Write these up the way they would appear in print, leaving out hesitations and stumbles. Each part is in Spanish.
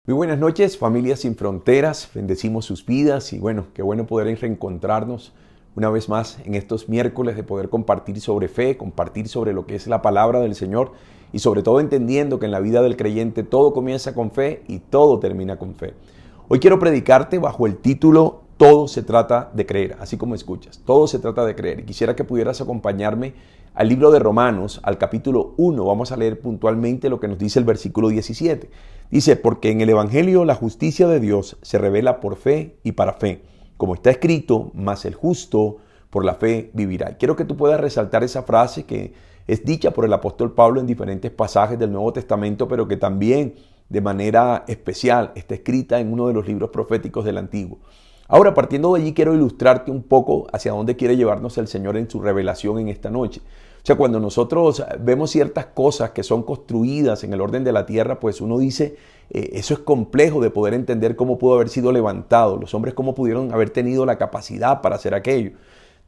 Muy buenas noches, familias sin fronteras, bendecimos sus vidas y bueno, qué bueno poder reencontrarnos una vez más en estos miércoles de poder compartir sobre fe, compartir sobre lo que es la palabra del Señor y sobre todo entendiendo que en la vida del creyente todo comienza con fe y todo termina con fe. Hoy quiero predicarte bajo el título Todo se trata de creer, así como escuchas, todo se trata de creer. Y quisiera que pudieras acompañarme al libro de Romanos, al capítulo 1. Vamos a leer puntualmente lo que nos dice el versículo 17. Dice, porque en el Evangelio la justicia de Dios se revela por fe y para fe. Como está escrito, mas el justo por la fe vivirá. Y quiero que tú puedas resaltar esa frase que es dicha por el apóstol Pablo en diferentes pasajes del Nuevo Testamento, pero que también de manera especial está escrita en uno de los libros proféticos del Antiguo. Ahora, partiendo de allí, quiero ilustrarte un poco hacia dónde quiere llevarnos el Señor en su revelación en esta noche. O sea, cuando nosotros vemos ciertas cosas que son construidas en el orden de la tierra, pues uno dice, eso es complejo de poder entender cómo pudo haber sido levantado, los hombres cómo pudieron haber tenido la capacidad para hacer aquello.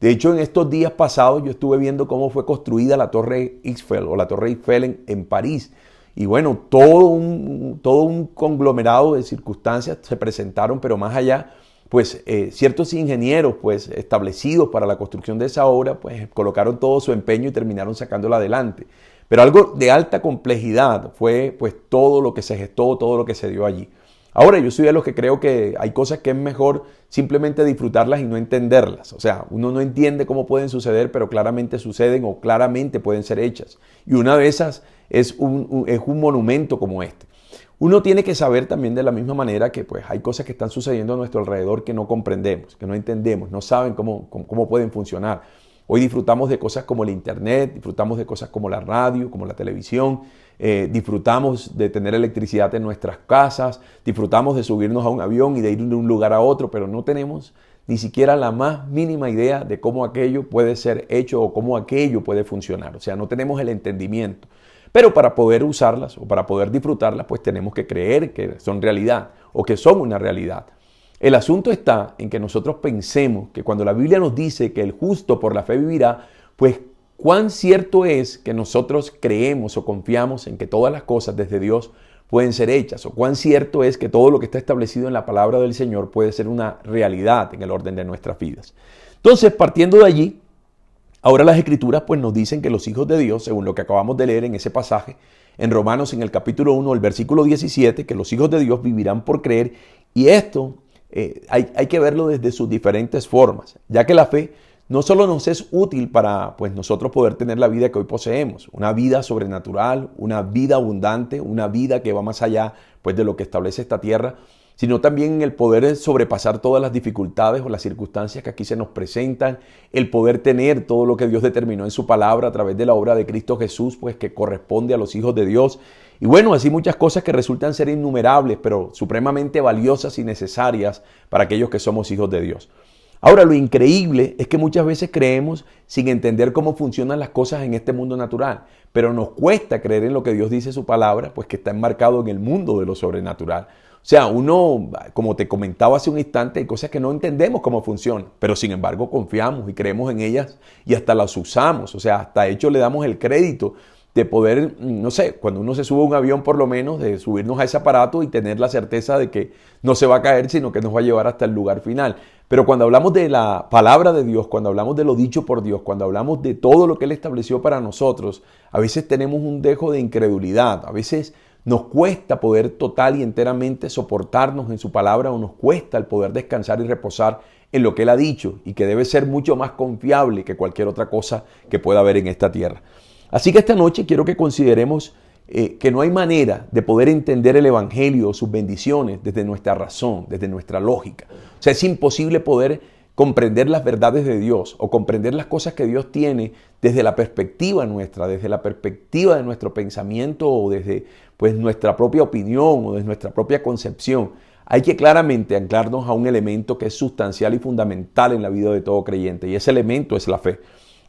De hecho, en estos días pasados yo estuve viendo cómo fue construida la Torre Eiffel o la Torre Eiffel en París. Y bueno, todo un conglomerado de circunstancias se presentaron, pero más allá, pues ciertos ingenieros pues establecidos para la construcción de esa obra pues colocaron todo su empeño y terminaron sacándola adelante. Pero algo de alta complejidad fue pues todo lo que se gestó, todo lo que se dio allí. Ahora yo soy de los que creo que hay cosas que es mejor simplemente disfrutarlas y no entenderlas. O sea, uno no entiende cómo pueden suceder, pero claramente suceden o claramente pueden ser hechas. Y una de esas es un monumento como este. Uno tiene que saber también de la misma manera que pues, hay cosas que están sucediendo a nuestro alrededor que no comprendemos, que no entendemos, no saben cómo pueden funcionar. Hoy disfrutamos de cosas como el internet, disfrutamos de cosas como la radio, como la televisión, disfrutamos de tener electricidad en nuestras casas, disfrutamos de subirnos a un avión y de ir de un lugar a otro, pero no tenemos ni siquiera la más mínima idea de cómo aquello puede ser hecho o cómo aquello puede funcionar. O sea, no tenemos el entendimiento. Pero para poder usarlas o para poder disfrutarlas, pues tenemos que creer que son realidad o que son una realidad. El asunto está en que nosotros pensemos que cuando la Biblia nos dice que el justo por la fe vivirá, pues cuán cierto es que nosotros creemos o confiamos en que todas las cosas desde Dios pueden ser hechas, o cuán cierto es que todo lo que está establecido en la palabra del Señor puede ser una realidad en el orden de nuestras vidas. Entonces, partiendo de allí, ahora las Escrituras pues nos dicen que los hijos de Dios, según lo que acabamos de leer en ese pasaje, en Romanos en el capítulo 1, el versículo 17, que los hijos de Dios vivirán por creer, y esto hay que verlo desde sus diferentes formas, ya que la fe no solo nos es útil para pues, nosotros poder tener la vida que hoy poseemos, una vida sobrenatural, una vida abundante, una vida que va más allá pues, de lo que establece esta tierra, sino también en el poder sobrepasar todas las dificultades o las circunstancias que aquí se nos presentan, el poder tener todo lo que Dios determinó en su palabra a través de la obra de Cristo Jesús, pues que corresponde a los hijos de Dios. Y bueno, así muchas cosas que resultan ser innumerables, pero supremamente valiosas y necesarias para aquellos que somos hijos de Dios. Ahora, lo increíble es que muchas veces creemos sin entender cómo funcionan las cosas en este mundo natural, pero nos cuesta creer en lo que Dios dice en su palabra, pues que está enmarcado en el mundo de lo sobrenatural. O sea, uno, como te comentaba hace un instante, hay cosas que no entendemos cómo funcionan, pero sin embargo confiamos y creemos en ellas y hasta las usamos. O sea, hasta hecho le damos el crédito de poder, no sé, cuando uno se sube a un avión por lo menos, de subirnos a ese aparato y tener la certeza de que no se va a caer, sino que nos va a llevar hasta el lugar final. Pero cuando hablamos de la palabra de Dios, cuando hablamos de lo dicho por Dios, cuando hablamos de todo lo que Él estableció para nosotros, a veces tenemos un dejo de incredulidad, a veces nos cuesta poder total y enteramente soportarnos en su palabra o nos cuesta el poder descansar y reposar en lo que Él ha dicho y que debe ser mucho más confiable que cualquier otra cosa que pueda haber en esta tierra. Así que esta noche quiero que consideremos que no hay manera de poder entender el Evangelio o sus bendiciones desde nuestra razón, desde nuestra lógica. O sea, es imposible poder comprender las verdades de Dios o comprender las cosas que Dios tiene desde la perspectiva nuestra, desde la perspectiva de nuestro pensamiento o desde pues, nuestra propia opinión o desde nuestra propia concepción. Hay que claramente anclarnos a un elemento que es sustancial y fundamental en la vida de todo creyente, y ese elemento es la fe.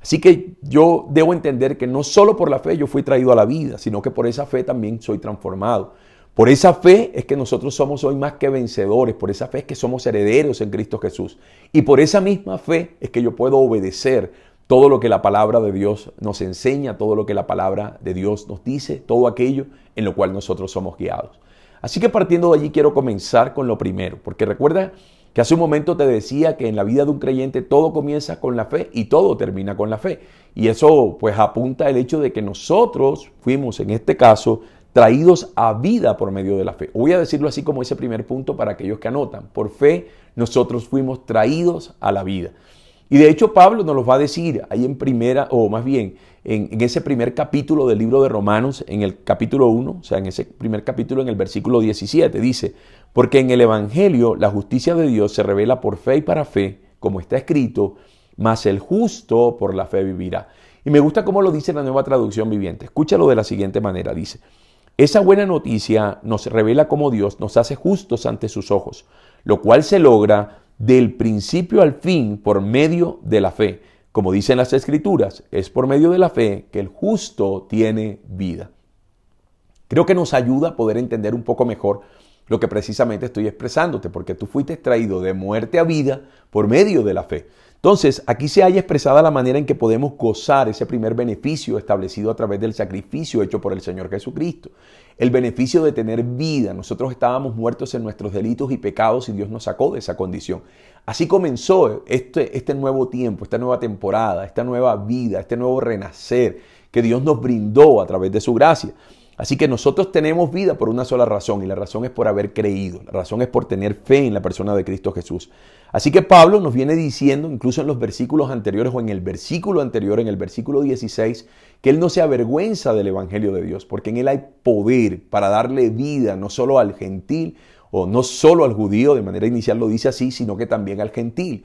Así que yo debo entender que no solo por la fe yo fui traído a la vida, sino que por esa fe también soy transformado. Por esa fe es que nosotros somos hoy más que vencedores, por esa fe es que somos herederos en Cristo Jesús. Y por esa misma fe es que yo puedo obedecer todo lo que la palabra de Dios nos enseña, todo lo que la palabra de Dios nos dice, todo aquello en lo cual nosotros somos guiados. Así que partiendo de allí quiero comenzar con lo primero, porque recuerda que hace un momento te decía que en la vida de un creyente todo comienza con la fe y todo termina con la fe. Y eso pues apunta el hecho de que nosotros fuimos en este caso traídos a vida por medio de la fe. Voy a decirlo así como ese primer punto para aquellos que anotan. Por fe nosotros fuimos traídos a la vida. Y de hecho Pablo nos lo va a decir ahí en primera, o más bien en ese primer capítulo del libro de Romanos, en el capítulo 1, o sea, en ese primer capítulo en el versículo 17, dice: porque en el Evangelio la justicia de Dios se revela por fe y para fe, como está escrito, mas el justo por la fe vivirá. Y me gusta cómo lo dice la Nueva Traducción Viviente. Escúchalo de la siguiente manera, dice: esa buena noticia nos revela cómo Dios nos hace justos ante sus ojos, lo cual se logra del principio al fin por medio de la fe. Como dicen las Escrituras, es por medio de la fe que el justo tiene vida. Creo que nos ayuda a poder entender un poco mejor lo que precisamente estoy expresándote, porque tú fuiste traído de muerte a vida por medio de la fe. Entonces, aquí se halla expresada la manera en que podemos gozar ese primer beneficio establecido a través del sacrificio hecho por el Señor Jesucristo. El beneficio de tener vida. Nosotros estábamos muertos en nuestros delitos y pecados y Dios nos sacó de esa condición. Así comenzó este nuevo tiempo, esta nueva temporada, esta nueva vida, este nuevo renacer que Dios nos brindó a través de su gracia. Así que nosotros tenemos vida por una sola razón, y la razón es por haber creído, la razón es por tener fe en la persona de Cristo Jesús. Así que Pablo nos viene diciendo, incluso en los versículos anteriores o en el versículo anterior, en el versículo 16, que él no se avergüenza del Evangelio de Dios, porque en él hay poder para darle vida no solo al gentil o no solo al judío, de manera inicial lo dice así, sino que también al gentil.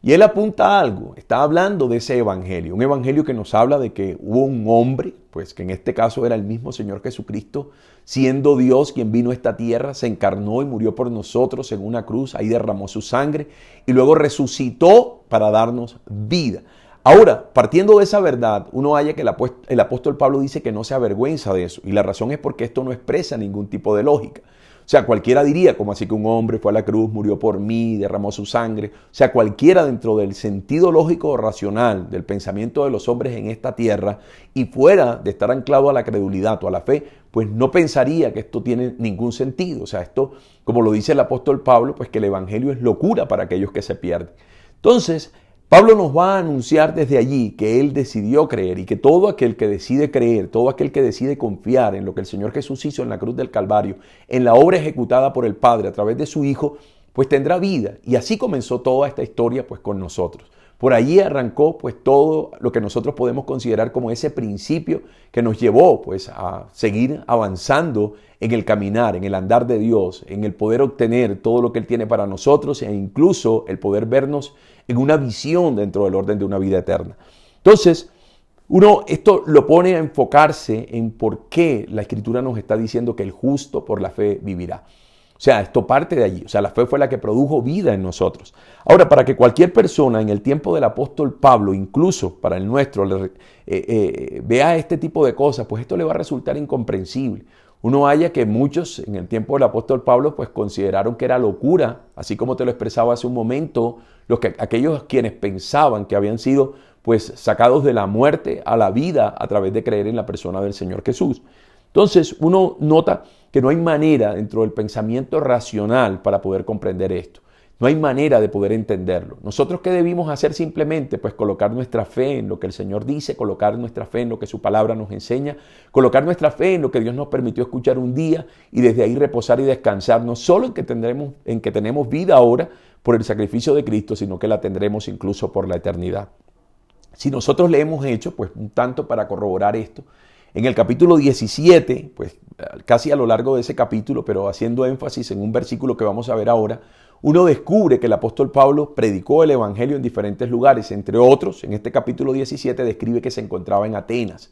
Y él apunta a algo, está hablando de ese evangelio, un evangelio que nos habla de que hubo un hombre, pues que en este caso era el mismo Señor Jesucristo, siendo Dios quien vino a esta tierra, se encarnó y murió por nosotros en una cruz, ahí derramó su sangre y luego resucitó para darnos vida. Ahora, partiendo de esa verdad, uno halla que el apóstol Pablo dice que no se avergüenza de eso, y la razón es porque esto no expresa ningún tipo de lógica. O sea, cualquiera diría, como así que un hombre fue a la cruz, murió por mí, derramó su sangre. O sea, cualquiera dentro del sentido lógico o racional del pensamiento de los hombres en esta tierra y fuera de estar anclado a la credulidad o a la fe, pues no pensaría que esto tiene ningún sentido. O sea, esto, como lo dice el apóstol Pablo, pues que el evangelio es locura para aquellos que se pierden. Entonces, Pablo nos va a anunciar desde allí que él decidió creer y que todo aquel que decide creer, todo aquel que decide confiar en lo que el Señor Jesús hizo en la cruz del Calvario, en la obra ejecutada por el Padre a través de su Hijo, pues tendrá vida. Y así comenzó toda esta historia pues con nosotros. Por allí arrancó pues todo lo que nosotros podemos considerar como ese principio que nos llevó pues a seguir avanzando en el caminar, en el andar de Dios, en el poder obtener todo lo que Él tiene para nosotros e incluso el poder vernos en una visión dentro del orden de una vida eterna. Entonces, esto lo pone a enfocarse en por qué la Escritura nos está diciendo que el justo por la fe vivirá. O sea, esto parte de allí. O sea, la fe fue la que produjo vida en nosotros. Ahora, para que cualquier persona en el tiempo del apóstol Pablo, incluso para el nuestro, vea este tipo de cosas, pues esto le va a resultar incomprensible. Uno halla que muchos en el tiempo del apóstol Pablo pues consideraron que era locura, así como te lo expresaba hace un momento, aquellos quienes pensaban que habían sido pues sacados de la muerte a la vida a través de creer en la persona del Señor Jesús. Entonces uno nota que no hay manera dentro del pensamiento racional para poder comprender esto. No hay manera de poder entenderlo. ¿Nosotros qué debimos hacer simplemente? Pues colocar nuestra fe en lo que el Señor dice, colocar nuestra fe en lo que su palabra nos enseña, colocar nuestra fe en lo que Dios nos permitió escuchar un día y desde ahí reposar y descansar, no solo en que tenemos vida ahora por el sacrificio de Cristo, sino que la tendremos incluso por la eternidad. Si nosotros le hemos hecho, pues un tanto para corroborar esto, en el capítulo 17, pues casi a lo largo de ese capítulo, pero haciendo énfasis en un versículo que vamos a ver ahora, uno descubre que el apóstol Pablo predicó el evangelio en diferentes lugares. Entre otros, en este capítulo 17 describe que se encontraba en Atenas.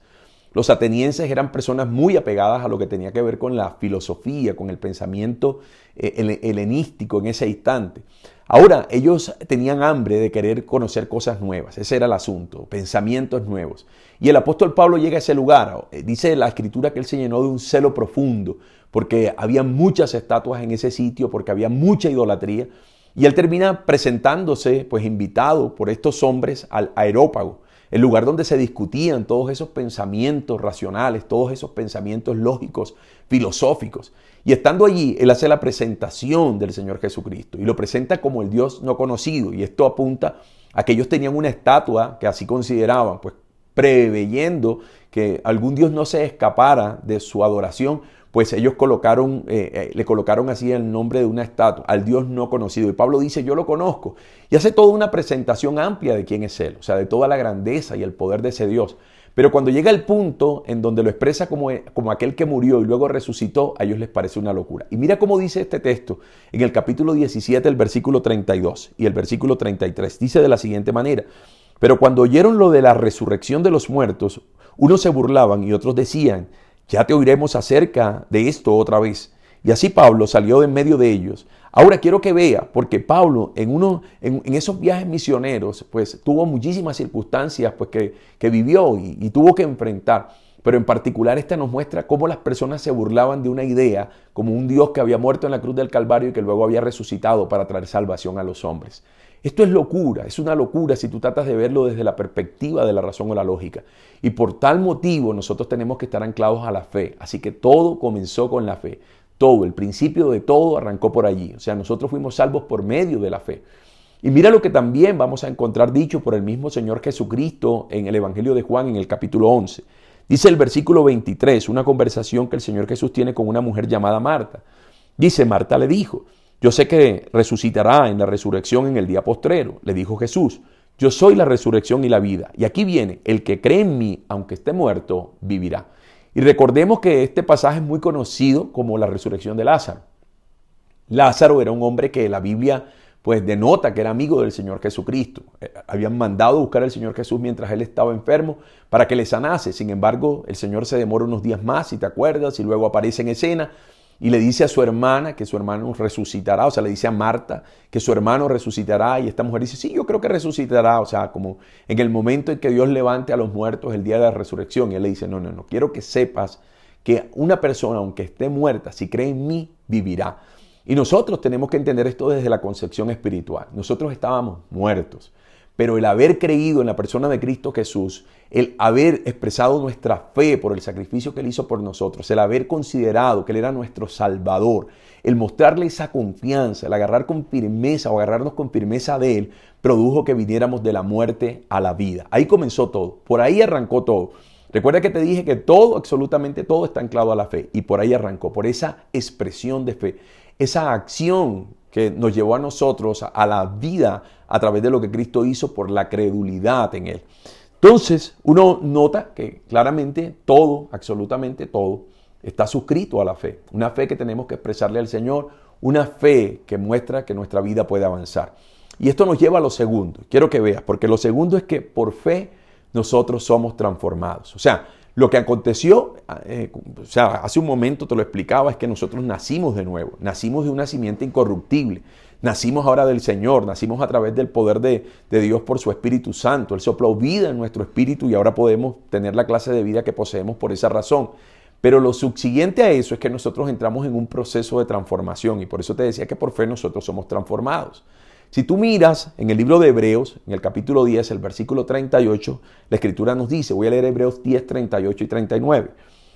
Los atenienses eran personas muy apegadas a lo que tenía que ver con la filosofía, con el pensamiento helenístico en ese instante. Ahora, ellos tenían hambre de querer conocer cosas nuevas. Ese era el asunto, pensamientos nuevos. Y el apóstol Pablo llega a ese lugar. Dice la Escritura que él se llenó de un celo profundo, porque había muchas estatuas en ese sitio, porque había mucha idolatría. Y él termina presentándose, pues invitado por estos hombres al Areópago, el lugar donde se discutían todos esos pensamientos racionales, todos esos pensamientos lógicos, filosóficos. Y estando allí, él hace la presentación del Señor Jesucristo y lo presenta como el Dios no conocido. Y esto apunta a que ellos tenían una estatua que así consideraban, pues preveyendo que algún Dios no se escapara de su adoración, pues ellos le colocaron así el nombre de una estatua, al Dios no conocido. Y Pablo dice, yo lo conozco. Y hace toda una presentación amplia de quién es Él, o sea, de toda la grandeza y el poder de ese Dios. Pero cuando llega el punto en donde lo expresa como aquel que murió y luego resucitó, a ellos les parece una locura. Y mira cómo dice este texto en el capítulo 17, el versículo 32 y el versículo 33. Dice de la siguiente manera, pero cuando oyeron lo de la resurrección de los muertos, unos se burlaban y otros decían, ya te oiremos acerca de esto otra vez. Y así Pablo salió de en medio de ellos. Ahora quiero que vea, porque Pablo en esos viajes misioneros, pues tuvo muchísimas circunstancias pues, que vivió y tuvo que enfrentar. Pero en particular esta nos muestra cómo las personas se burlaban de una idea como un Dios que había muerto en la cruz del Calvario y que luego había resucitado para traer salvación a los hombres. Esto es locura, es una locura si tú tratas de verlo desde la perspectiva de la razón o la lógica. Y por tal motivo nosotros tenemos que estar anclados a la fe. Así que todo comenzó con la fe. Todo, el principio de todo arrancó por allí. O sea, nosotros fuimos salvos por medio de la fe. Y mira lo que también vamos a encontrar dicho por el mismo Señor Jesucristo en el Evangelio de Juan en el capítulo 11. Dice el versículo 23, una conversación que el Señor Jesús tiene con una mujer llamada Marta. Dice, Marta le dijo, yo sé que resucitará en la resurrección en el día postrero. Le dijo Jesús, yo soy la resurrección y la vida. Y aquí viene, el que cree en mí, aunque esté muerto, vivirá. Y recordemos que este pasaje es muy conocido como la resurrección de Lázaro. Lázaro era un hombre que la Biblia pues denota que era amigo del Señor Jesucristo. Habían mandado a buscar al Señor Jesús mientras él estaba enfermo para que le sanase. Sin embargo, el Señor se demora unos días más, si te acuerdas, y luego aparece en escena y le dice a su hermana que su hermano resucitará, o sea, le dice a Marta que su hermano resucitará y esta mujer dice, sí, yo creo que resucitará, o sea, como en el momento en que Dios levante a los muertos el día de la resurrección. Y él le dice, no, quiero que sepas que una persona, aunque esté muerta, si cree en mí, vivirá. Y nosotros tenemos que entender esto desde la concepción espiritual. Nosotros estábamos muertos, pero el haber creído en la persona de Cristo Jesús, el haber expresado nuestra fe por el sacrificio que Él hizo por nosotros, el haber considerado que Él era nuestro Salvador, el mostrarle esa confianza, el agarrar con firmeza o agarrarnos con firmeza de Él, produjo que viniéramos de la muerte a la vida. Ahí comenzó todo, por ahí arrancó todo. Recuerda que te dije que todo, absolutamente todo está anclado a la fe y por ahí arrancó, por esa expresión de fe, esa acción que nos llevó a nosotros a la vida a través de lo que Cristo hizo por la credulidad en Él. Entonces, uno nota que claramente todo, absolutamente todo, está suscrito a la fe. Una fe que tenemos que expresarle al Señor, una fe que muestra que nuestra vida puede avanzar. Y esto nos lleva a lo segundo. Quiero que veas, porque lo segundo es que por fe nosotros somos transformados. O sea, lo que aconteció, hace un momento te lo explicaba, es que nosotros nacimos de nuevo, nacimos de una simiente incorruptible, nacimos ahora del Señor, nacimos a través del poder de Dios por su Espíritu Santo. Él sopló vida en nuestro espíritu y ahora podemos tener la clase de vida que poseemos por esa razón. Pero lo subsiguiente a eso es que nosotros entramos en un proceso de transformación y por eso te decía que por fe nosotros somos transformados. Si tú miras en el libro de Hebreos, en el capítulo 10, el versículo 38, la Escritura nos dice, voy a leer Hebreos 10, 38 y 39,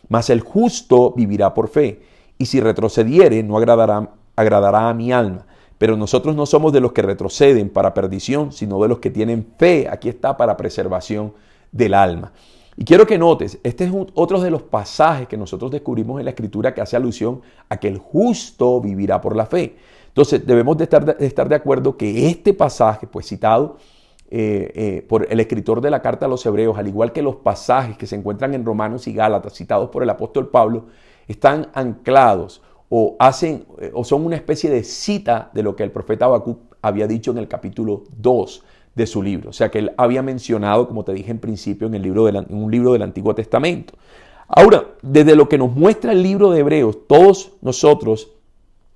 mas el justo vivirá por fe, y si retrocediere no agradará a mi alma. Pero nosotros no somos de los que retroceden para perdición, sino de los que tienen fe, aquí está, para preservación del alma. Y quiero que notes, este es otro de los pasajes que nosotros descubrimos en la Escritura que hace alusión a que el justo vivirá por la fe. Entonces debemos de estar de acuerdo que este pasaje, pues citado por el escritor de la carta a los Hebreos, al igual que los pasajes que se encuentran en Romanos y Gálatas, citados por el apóstol Pablo, están anclados o son una especie de cita de lo que el profeta Habacuc había dicho en el capítulo 2 de su libro. O sea que él había mencionado, como te dije en principio, en un libro del Antiguo Testamento. Ahora, desde lo que nos muestra el libro de Hebreos, todos nosotros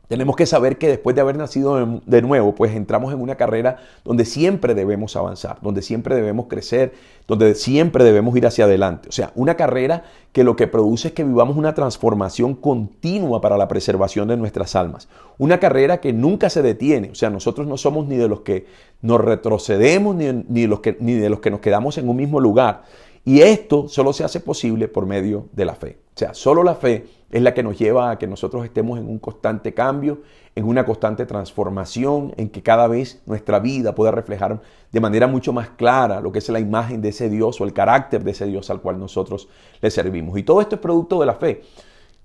tenemos que saber que después de haber nacido de nuevo, pues entramos en una carrera donde siempre debemos avanzar, donde siempre debemos crecer, donde siempre debemos ir hacia adelante. O sea, una carrera que lo que produce es que vivamos una transformación continua para la preservación de nuestras almas. Una carrera que nunca se detiene. O sea, nosotros no somos ni de los que nos retrocedemos ni de los que nos quedamos en un mismo lugar. Y esto solo se hace posible por medio de la fe. O sea, solo la fe es la que nos lleva a que nosotros estemos en un constante cambio, en una constante transformación, en que cada vez nuestra vida pueda reflejar de manera mucho más clara lo que es la imagen de ese Dios o el carácter de ese Dios al cual nosotros le servimos. Y todo esto es producto de la fe.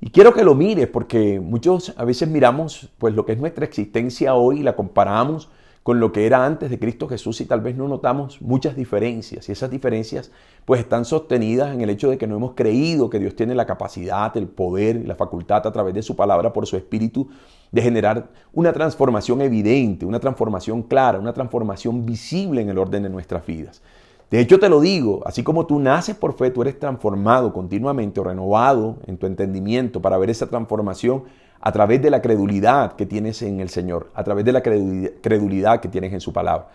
Y quiero que lo mires porque muchos a veces miramos pues lo que es nuestra existencia hoy y la comparamos con lo que era antes de Cristo Jesús y tal vez no notamos muchas diferencias. Y esas diferencias pues están sostenidas en el hecho de que no hemos creído que Dios tiene la capacidad, el poder y la facultad a través de su palabra, por su Espíritu, de generar una transformación evidente, una transformación clara, una transformación visible en el orden de nuestras vidas. De hecho te lo digo, así como tú naces por fe, tú eres transformado continuamente o renovado en tu entendimiento para ver esa transformación a través de la credulidad que tienes en el Señor, a través de la credulidad que tienes en su palabra.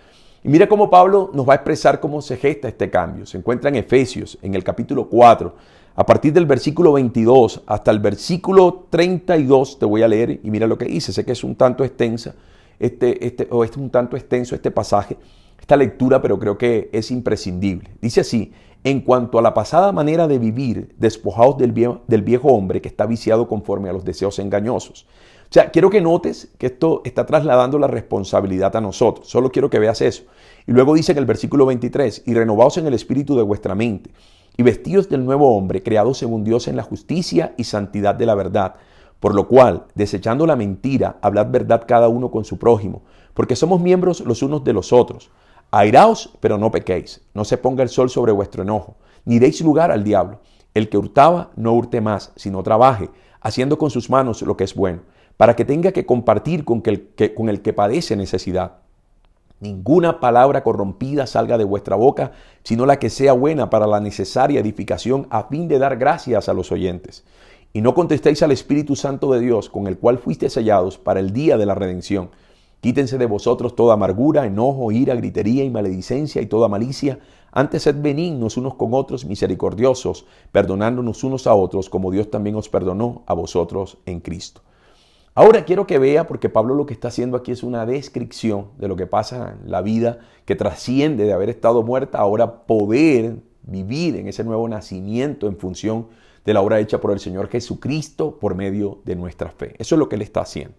Y mira cómo Pablo nos va a expresar cómo se gesta este cambio. Se encuentra en Efesios, en el capítulo 4, a partir del versículo 22 hasta el versículo 32, te voy a leer y mira lo que dice. Sé que es un tanto extenso este pasaje, esta lectura, pero creo que es imprescindible. Dice así: en cuanto a la pasada manera de vivir, despojaos del viejo hombre que está viciado conforme a los deseos engañosos. O sea, quiero que notes que esto está trasladando la responsabilidad a nosotros. Solo quiero que veas eso. Y luego dice en el versículo 23, y renovaos en el espíritu de vuestra mente, y vestíos del nuevo hombre, creado según Dios en la justicia y santidad de la verdad. Por lo cual, desechando la mentira, hablad verdad cada uno con su prójimo, porque somos miembros los unos de los otros. Airaos, pero no pequéis. No se ponga el sol sobre vuestro enojo, ni deis lugar al diablo. El que hurtaba, no hurte más, sino trabaje, haciendo con sus manos lo que es bueno, para que tenga que compartir con el que padece necesidad. Ninguna palabra corrompida salga de vuestra boca, sino la que sea buena para la necesaria edificación, a fin de dar gracias a los oyentes. Y no contestéis al Espíritu Santo de Dios, con el cual fuisteis sellados para el día de la redención. Quítense de vosotros toda amargura, enojo, ira, gritería y maledicencia y toda malicia. Antes sed benignos unos con otros, misericordiosos, perdonándonos unos a otros, como Dios también os perdonó a vosotros en Cristo. Ahora quiero que vea, porque Pablo lo que está haciendo aquí es una descripción de lo que pasa en la vida que trasciende de haber estado muerta, ahora poder vivir en ese nuevo nacimiento en función de la obra hecha por el Señor Jesucristo por medio de nuestra fe. Eso es lo que Él está haciendo.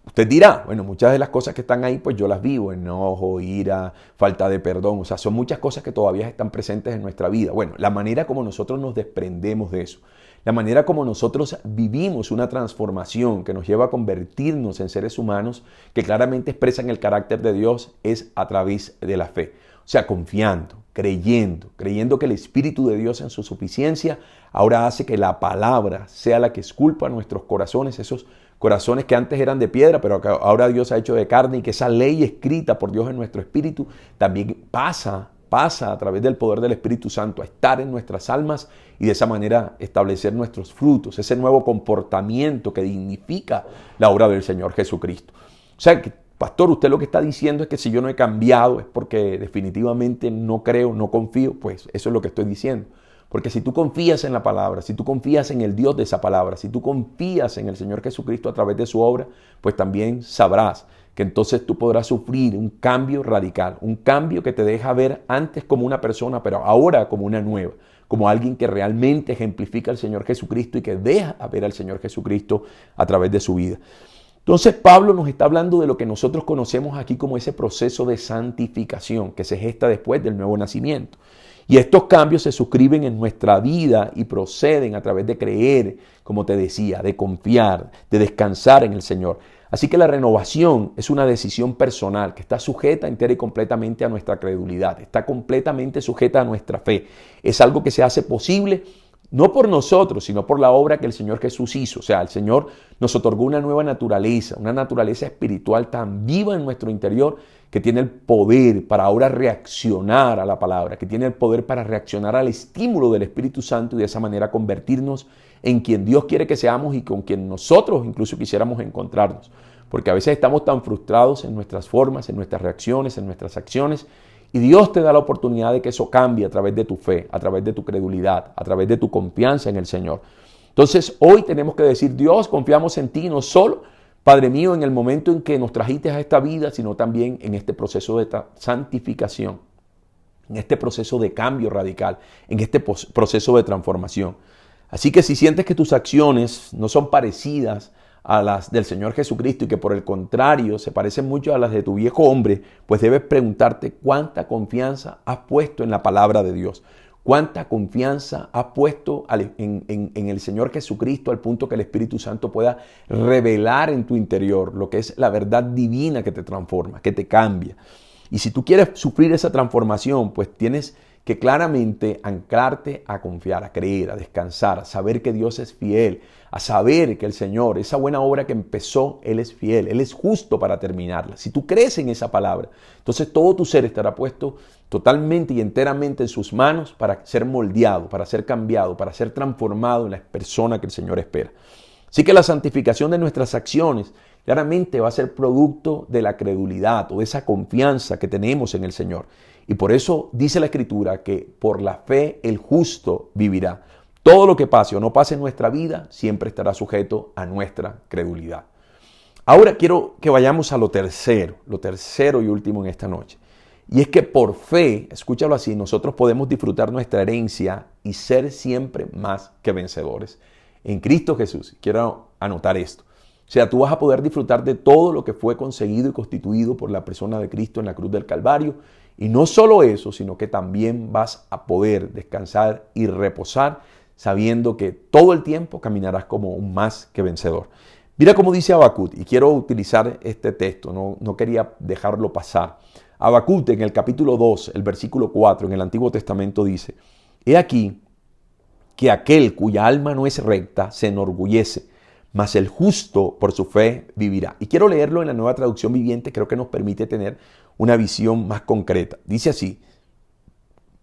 Usted dirá, bueno, muchas de las cosas que están ahí, pues yo las vivo: enojo, ira, falta de perdón. O sea, son muchas cosas que todavía están presentes en nuestra vida. Bueno, la manera como nosotros nos desprendemos de eso, la manera como nosotros vivimos una transformación que nos lleva a convertirnos en seres humanos que claramente expresan el carácter de Dios, es a través de la fe. O sea, confiando, creyendo que el Espíritu de Dios en su suficiencia ahora hace que la palabra sea la que esculpa nuestros corazones, esos corazones que antes eran de piedra, pero que ahora Dios ha hecho de carne, y que esa ley escrita por Dios en nuestro espíritu también pasa a través del poder del Espíritu Santo a estar en nuestras almas y de esa manera establecer nuestros frutos, ese nuevo comportamiento que dignifica la obra del Señor Jesucristo. O sea, pastor, usted lo que está diciendo es que si yo no he cambiado es porque definitivamente no creo, no confío. Pues eso es lo que estoy diciendo. Porque si tú confías en la palabra, si tú confías en el Dios de esa palabra, si tú confías en el Señor Jesucristo a través de su obra, pues también sabrás que entonces tú podrás sufrir un cambio radical, un cambio que te deja ver antes como una persona, pero ahora como una nueva, como alguien que realmente ejemplifica al Señor Jesucristo y que deja ver al Señor Jesucristo a través de su vida. Entonces Pablo nos está hablando de lo que nosotros conocemos aquí como ese proceso de santificación que se gesta después del nuevo nacimiento. Y estos cambios se suscriben en nuestra vida y proceden a través de creer, como te decía, de confiar, de descansar en el Señor. Así que la renovación es una decisión personal que está sujeta entera y completamente a nuestra credulidad, está completamente sujeta a nuestra fe. Es algo que se hace posible no por nosotros, sino por la obra que el Señor Jesús hizo. O sea, el Señor nos otorgó una nueva naturaleza, una naturaleza espiritual tan viva en nuestro interior que tiene el poder para ahora reaccionar a la palabra, que tiene el poder para reaccionar al estímulo del Espíritu Santo y de esa manera convertirnos en quien Dios quiere que seamos y con quien nosotros incluso quisiéramos encontrarnos. Porque a veces estamos tan frustrados en nuestras formas, en nuestras reacciones, en nuestras acciones, y Dios te da la oportunidad de que eso cambie a través de tu fe, a través de tu credulidad, a través de tu confianza en el Señor. Entonces hoy tenemos que decir: Dios, confiamos en ti, no solo, Padre mío, en el momento en que nos trajiste a esta vida, sino también en este proceso de santificación. en este proceso de cambio radical, en este proceso de transformación. Así que si sientes que tus acciones no son parecidas a las del Señor Jesucristo y que por el contrario se parecen mucho a las de tu viejo hombre, pues debes preguntarte cuánta confianza has puesto en la palabra de Dios. Cuánta confianza has puesto en el Señor Jesucristo al punto que el Espíritu Santo pueda revelar en tu interior lo que es la verdad divina que te transforma, que te cambia. Y si tú quieres sufrir esa transformación, pues tienes que claramente anclarte a confiar, a creer, a descansar, a saber que Dios es fiel, a saber que el Señor, esa buena obra que empezó, Él es fiel, Él es justo para terminarla. Si tú crees en esa palabra, entonces todo tu ser estará puesto totalmente y enteramente en sus manos para ser moldeado, para ser cambiado, para ser transformado en la persona que el Señor espera. Así que la santificación de nuestras acciones claramente va a ser producto de la credulidad o de esa confianza que tenemos en el Señor. Y por eso dice la Escritura que por la fe el justo vivirá. Todo lo que pase o no pase en nuestra vida siempre estará sujeto a nuestra credulidad. Ahora quiero que vayamos a lo tercero y último en esta noche. Y es que por fe, escúchalo así, nosotros podemos disfrutar nuestra herencia y ser siempre más que vencedores en Cristo Jesús. Quiero anotar esto. O sea, tú vas a poder disfrutar de todo lo que fue conseguido y constituido por la persona de Cristo en la cruz del Calvario. Y no solo eso, sino que también vas a poder descansar y reposar sabiendo que todo el tiempo caminarás como un más que vencedor. Mira cómo dice Habacuc, y quiero utilizar este texto, no quería dejarlo pasar. Habacuc en el capítulo 2, el versículo 4, en el Antiguo Testamento dice: He aquí que aquel cuya alma no es recta se enorgullece, mas el justo por su fe vivirá. Y quiero leerlo en la Nueva Traducción Viviente, creo que nos permite tener una visión más concreta. Dice así: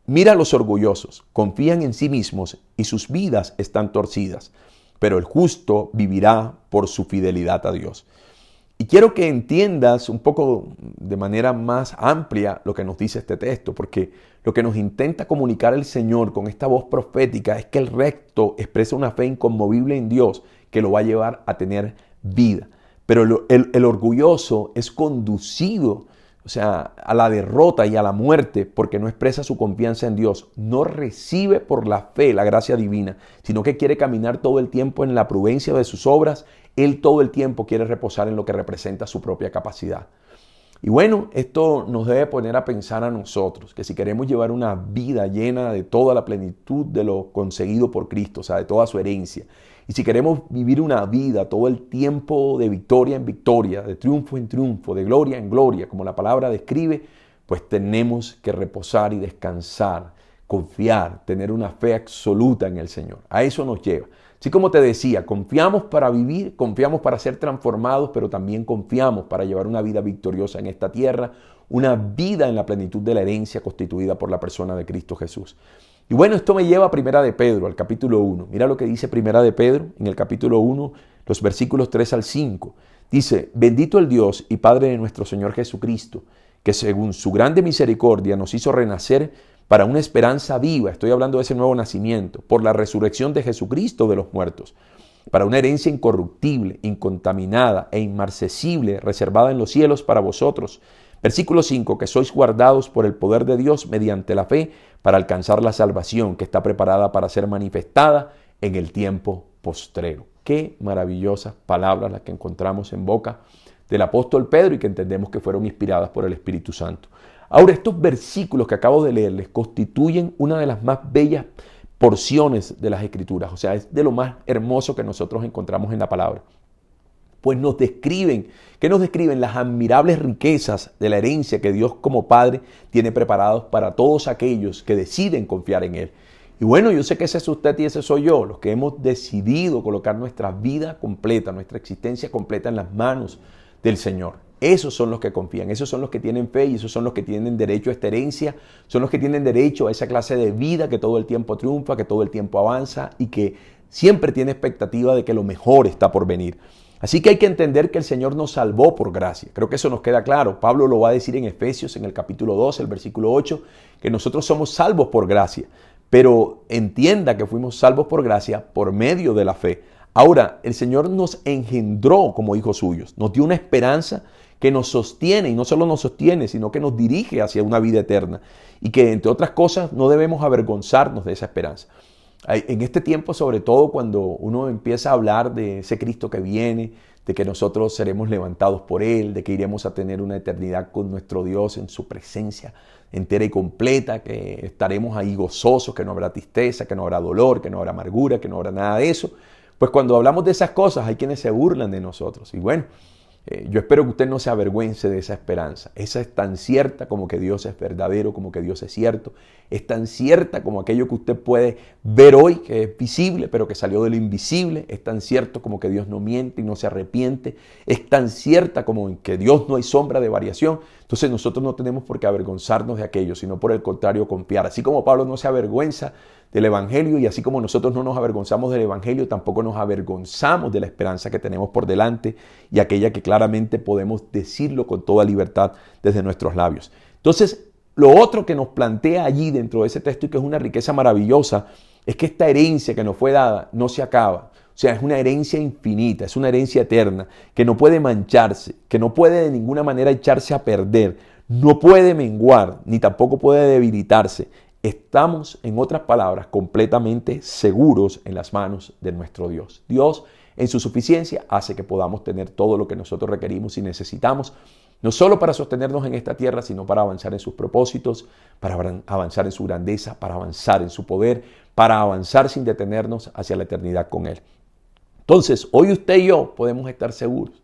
Mira a los orgullosos, confían en sí mismos y sus vidas están torcidas, pero el justo vivirá por su fidelidad a Dios. Y quiero que entiendas un poco de manera más amplia lo que nos dice este texto, porque lo que nos intenta comunicar el Señor con esta voz profética es que el recto expresa una fe inconmovible en Dios que lo va a llevar a tener vida. Pero el orgulloso es conducido, o sea, a la derrota y a la muerte porque no expresa su confianza en Dios. No recibe por la fe la gracia divina, sino que quiere caminar todo el tiempo en la prudencia de sus obras. Él todo el tiempo quiere reposar en lo que representa su propia capacidad. Y bueno, esto nos debe poner a pensar a nosotros que si queremos llevar una vida llena de toda la plenitud de lo conseguido por Cristo, o sea, de toda su herencia, y si queremos vivir una vida todo el tiempo de victoria en victoria, de triunfo en triunfo, de gloria en gloria, como la palabra describe, pues tenemos que reposar y descansar, confiar, tener una fe absoluta en el Señor. A eso nos lleva. Así como te decía, confiamos para vivir, confiamos para ser transformados, pero también confiamos para llevar una vida victoriosa en esta tierra, una vida en la plenitud de la herencia constituida por la persona de Cristo Jesús. Y bueno, esto me lleva a Primera de Pedro, al capítulo 1. Mira lo que dice Primera de Pedro en el capítulo 1, los versículos 3 al 5. Dice: Bendito el Dios y Padre de nuestro Señor Jesucristo, que según su grande misericordia nos hizo renacer para una esperanza viva, estoy hablando de ese nuevo nacimiento, por la resurrección de Jesucristo de los muertos, para una herencia incorruptible, incontaminada e inmarcesible, reservada en los cielos para vosotros. Versículo 5, que sois guardados por el poder de Dios mediante la fe para alcanzar la salvación que está preparada para ser manifestada en el tiempo postrero. Qué maravillosas palabras las que encontramos en boca del apóstol Pedro y que entendemos que fueron inspiradas por el Espíritu Santo. Ahora, estos versículos que acabo de leerles constituyen una de las más bellas porciones de las Escrituras, o sea, es de lo más hermoso que nosotros encontramos en la palabra. Pues nos describen, ¿qué nos describen? Las admirables riquezas de la herencia que Dios como Padre tiene preparados para todos aquellos que deciden confiar en Él. Y bueno, yo sé que ese es usted y ese soy yo, los que hemos decidido colocar nuestra vida completa, nuestra existencia completa en las manos del Señor. Esos son los que confían, esos son los que tienen fe y esos son los que tienen derecho a esta herencia, son los que tienen derecho a esa clase de vida que todo el tiempo triunfa, que todo el tiempo avanza y que siempre tiene expectativa de que lo mejor está por venir. Así que hay que entender que el Señor nos salvó por gracia. Creo que eso nos queda claro. Pablo lo va a decir en Efesios, en el capítulo 2, el versículo 8, que nosotros somos salvos por gracia. Pero entienda que fuimos salvos por gracia por medio de la fe. Ahora, el Señor nos engendró como hijos suyos, nos dio una esperanza que nos sostiene, y no solo nos sostiene, sino que nos dirige hacia una vida eterna. Y que, entre otras cosas, no debemos avergonzarnos de esa esperanza. En este tiempo, sobre todo cuando uno empieza a hablar de ese Cristo que viene, de que nosotros seremos levantados por Él, de que iremos a tener una eternidad con nuestro Dios en su presencia entera y completa, que estaremos ahí gozosos, que no habrá tristeza, que no habrá dolor, que no habrá amargura, que no habrá nada de eso. Pues cuando hablamos de esas cosas hay quienes se burlan de nosotros. Y bueno, yo espero que usted no se avergüence de esa esperanza. Esa es tan cierta como que Dios es verdadero, como que Dios es cierto. Es tan cierta como aquello que usted puede ver hoy, que es visible, pero que salió de lo invisible. Es tan cierto como que Dios no miente y no se arrepiente. Es tan cierta como en que Dios no hay sombra de variación. Entonces nosotros no tenemos por qué avergonzarnos de aquello, sino por el contrario confiar. Así como Pablo no se avergüenza del Evangelio, y así como nosotros no nos avergonzamos del Evangelio, tampoco nos avergonzamos de la esperanza que tenemos por delante y aquella que claramente podemos decirlo con toda libertad desde nuestros labios. Entonces, lo otro que nos plantea allí dentro de ese texto, y que es una riqueza maravillosa, es que esta herencia que nos fue dada no se acaba. O sea, es una herencia infinita, es una herencia eterna, que no puede mancharse, que no puede de ninguna manera echarse a perder, no puede menguar, ni tampoco puede debilitarse. Estamos, en otras palabras, completamente seguros en las manos de nuestro Dios. Dios, en su suficiencia, hace que podamos tener todo lo que nosotros requerimos y necesitamos, no solo para sostenernos en esta tierra, sino para avanzar en sus propósitos, para avanzar en su grandeza, para avanzar en su poder, para avanzar sin detenernos hacia la eternidad con Él. Entonces, hoy usted y yo podemos estar seguros.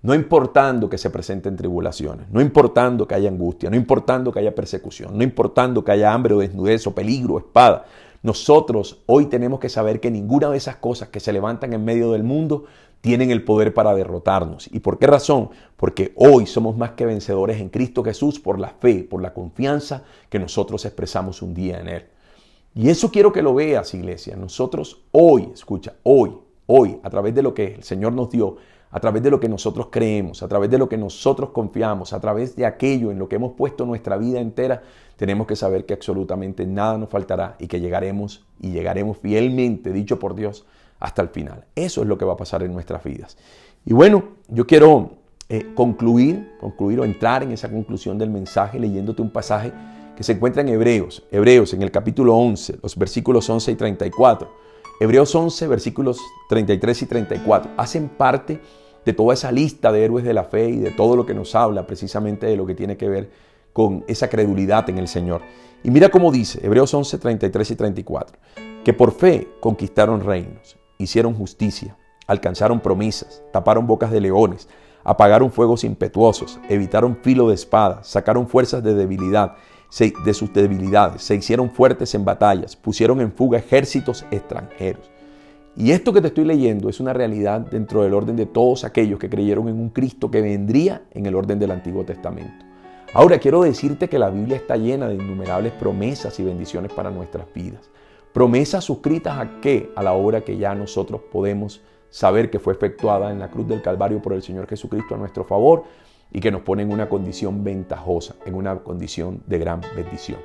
No importando que se presenten tribulaciones, no importando que haya angustia, no importando que haya persecución, no importando que haya hambre o desnudez o peligro o espada. Nosotros hoy tenemos que saber que ninguna de esas cosas que se levantan en medio del mundo tienen el poder para derrotarnos. ¿Y por qué razón? Porque hoy somos más que vencedores en Cristo Jesús por la fe, por la confianza que nosotros expresamos un día en Él. Y eso quiero que lo veas, iglesia. Nosotros hoy, escucha, hoy, a través de lo que el Señor nos dio, a través de lo que nosotros creemos, a través de lo que nosotros confiamos, a través de aquello en lo que hemos puesto nuestra vida entera, tenemos que saber que absolutamente nada nos faltará y que llegaremos fielmente, dicho por Dios, hasta el final. Eso es lo que va a pasar en nuestras vidas. Y bueno, yo quiero concluir o entrar en esa conclusión del mensaje leyéndote un pasaje que se encuentra en Hebreos en el capítulo 11, los versículos 11 y 34. Hebreos 11, versículos 33 y 34, hacen parte de toda esa lista de héroes de la fe y de todo lo que nos habla precisamente de lo que tiene que ver con esa credulidad en el Señor. Y mira cómo dice, Hebreos 11, 33 y 34, que por fe conquistaron reinos, hicieron justicia, alcanzaron promesas, taparon bocas de leones, apagaron fuegos impetuosos, evitaron filo de espada, sacaron fuerzas de sus debilidades, se hicieron fuertes en batallas, pusieron en fuga ejércitos extranjeros. Y esto que te estoy leyendo es una realidad dentro del orden de todos aquellos que creyeron en un Cristo que vendría en el orden del Antiguo Testamento. Ahora quiero decirte que la Biblia está llena de innumerables promesas y bendiciones para nuestras vidas. Promesas suscritas ¿a qué? A la obra que ya nosotros podemos saber que fue efectuada en la cruz del Calvario por el Señor Jesucristo a nuestro favor, y que nos pone en una condición ventajosa, en una condición de gran bendición.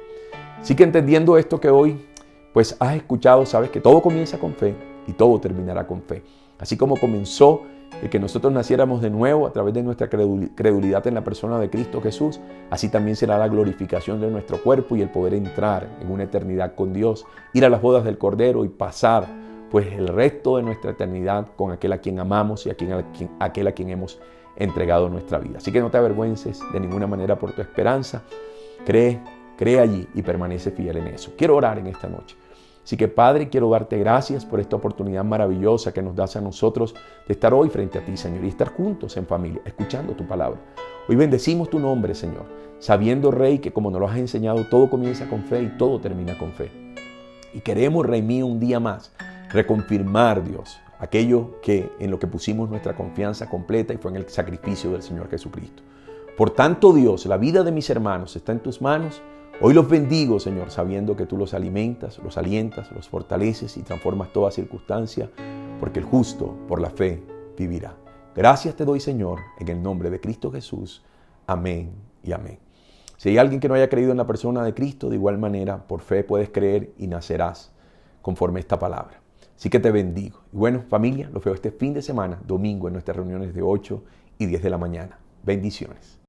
Así que entendiendo esto que hoy pues has escuchado, sabes que todo comienza con fe y todo terminará con fe. Así como comenzó el que nosotros naciéramos de nuevo a través de nuestra credulidad en la persona de Cristo Jesús, así también será la glorificación de nuestro cuerpo y el poder entrar en una eternidad con Dios, ir a las bodas del Cordero y pasar pues el resto de nuestra eternidad con aquel a quien amamos y aquel a quien hemos entregado nuestra vida. Así que no te avergüences de ninguna manera por tu esperanza. Cree allí y permanece fiel en eso. Quiero orar en esta noche. Así que, Padre, quiero darte gracias por esta oportunidad maravillosa que nos das a nosotros de estar hoy frente a ti, Señor, y estar juntos en familia, escuchando tu palabra. Hoy bendecimos tu nombre, Señor, sabiendo, Rey, que como nos lo has enseñado, todo comienza con fe y todo termina con fe. Y queremos, Rey mío, un día más reconfirmar, Dios, aquello que en lo que pusimos nuestra confianza completa, y fue en el sacrificio del Señor Jesucristo. Por tanto, Dios, la vida de mis hermanos está en tus manos. Hoy los bendigo, Señor, sabiendo que tú los alimentas, los alientas, los fortaleces y transformas toda circunstancia, porque el justo por la fe vivirá. Gracias te doy, Señor, en el nombre de Cristo Jesús. Amén y amén. Si hay alguien que no haya creído en la persona de Cristo, de igual manera, por fe puedes creer y nacerás conforme a esta palabra. Así que te bendigo. Y bueno, familia, los veo este fin de semana, domingo, en nuestras reuniones de 8 y 10 de la mañana. Bendiciones.